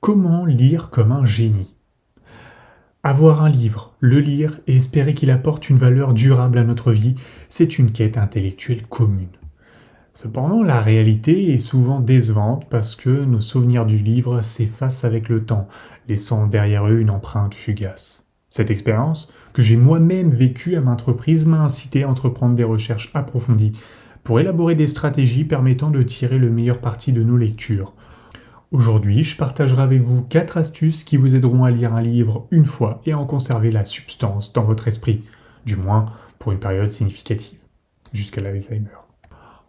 Comment lire comme un génie? Avoir un livre, le lire et espérer qu'il apporte une valeur durable à notre vie, c'est une quête intellectuelle commune. Cependant, la réalité est souvent décevante parce que nos souvenirs du livre s'effacent avec le temps, laissant derrière eux une empreinte fugace. Cette expérience, que j'ai moi-même vécue à maintes reprises, m'a incité à entreprendre des recherches approfondies pour élaborer des stratégies permettant de tirer le meilleur parti de nos lectures. Aujourd'hui, je partagerai avec vous 4 astuces qui vous aideront à lire un livre une fois et à en conserver la substance dans votre esprit, du moins pour une période significative, jusqu'à l'Alzheimer.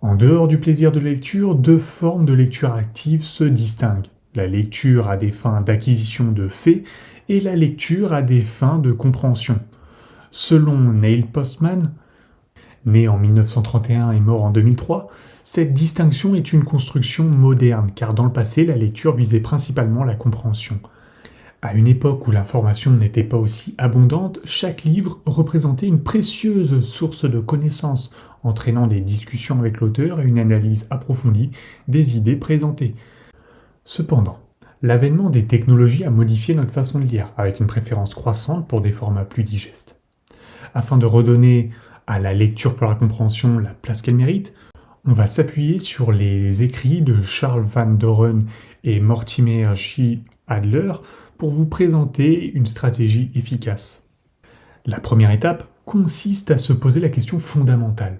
En dehors du plaisir de lecture, deux formes de lecture active se distinguent. La lecture à des fins d'acquisition de faits et la lecture à des fins de compréhension. Selon Neil Postman, né en 1931 et mort en 2003, cette distinction est une construction moderne, car dans le passé, la lecture visait principalement la compréhension. À une époque où l'information n'était pas aussi abondante, chaque livre représentait une précieuse source de connaissances, entraînant des discussions avec l'auteur et une analyse approfondie des idées présentées. Cependant, l'avènement des technologies a modifié notre façon de lire, avec une préférence croissante pour des formats plus digestes. Afin de redonner à la lecture pour la compréhension la place qu'elle mérite, on va s'appuyer sur les écrits de Charles Van Doren et Mortimer J. Adler pour vous présenter une stratégie efficace. La première étape consiste à se poser la question fondamentale.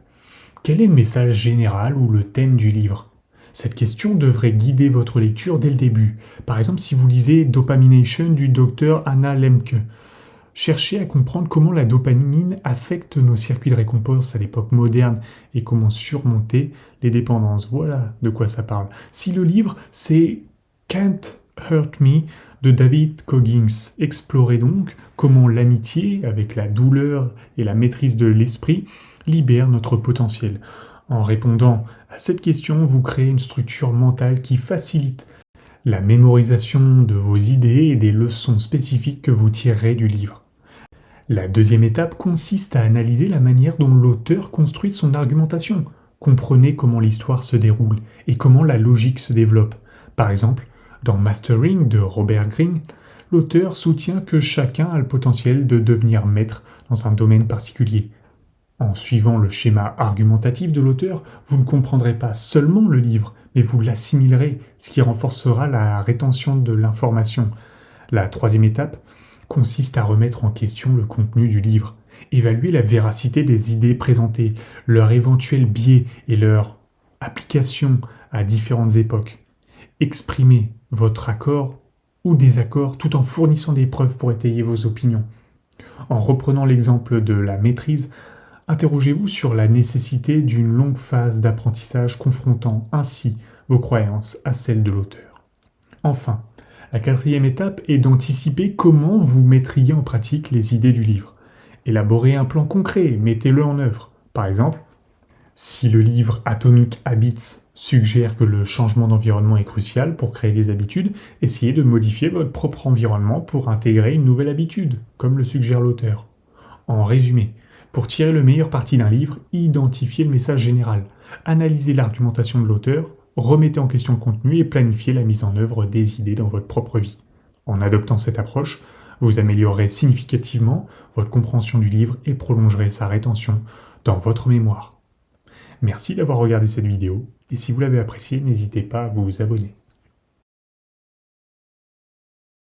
Quel est le message général ou le thème du livre? Cette question devrait guider votre lecture dès le début. Par exemple, si vous lisez Dopamination du docteur Anna Lemke, cherchez à comprendre comment la dopamine affecte nos circuits de récompense à l'époque moderne et comment surmonter les dépendances. Voilà de quoi ça parle. Si le livre, c'est Can't Hurt Me de David Coggins, explorez donc comment l'amitié, avec la douleur et la maîtrise de l'esprit, libère notre potentiel. En répondant à cette question, vous créez une structure mentale qui facilite la mémorisation de vos idées et des leçons spécifiques que vous tirerez du livre. La deuxième étape consiste à analyser la manière dont l'auteur construit son argumentation. Comprenez comment l'histoire se déroule et comment la logique se développe. Par exemple, dans Mastering de Robert Greene, l'auteur soutient que chacun a le potentiel de devenir maître dans un domaine particulier. En suivant le schéma argumentatif de l'auteur, vous ne comprendrez pas seulement le livre, mais vous l'assimilerez, ce qui renforcera la rétention de l'information. La troisième étape consiste à remettre en question le contenu du livre, évaluer la véracité des idées présentées, leur éventuel biais et leur application à différentes époques. Exprimez votre accord ou désaccord tout en fournissant des preuves pour étayer vos opinions. En reprenant l'exemple de la maîtrise, interrogez-vous sur la nécessité d'une longue phase d'apprentissage confrontant ainsi vos croyances à celles de l'auteur. Enfin, la quatrième étape est d'anticiper comment vous mettriez en pratique les idées du livre. Élaborez un plan concret, mettez-le en œuvre. Par exemple, si le livre Atomic Habits suggère que le changement d'environnement est crucial pour créer des habitudes, essayez de modifier votre propre environnement pour intégrer une nouvelle habitude, comme le suggère l'auteur. En résumé, pour tirer le meilleur parti d'un livre, identifiez le message général, analysez l'argumentation de l'auteur, remettez en question le contenu et planifiez la mise en œuvre des idées dans votre propre vie. En adoptant cette approche, vous améliorerez significativement votre compréhension du livre et prolongerez sa rétention dans votre mémoire. Merci d'avoir regardé cette vidéo et si vous l'avez appréciée, n'hésitez pas à vous abonner.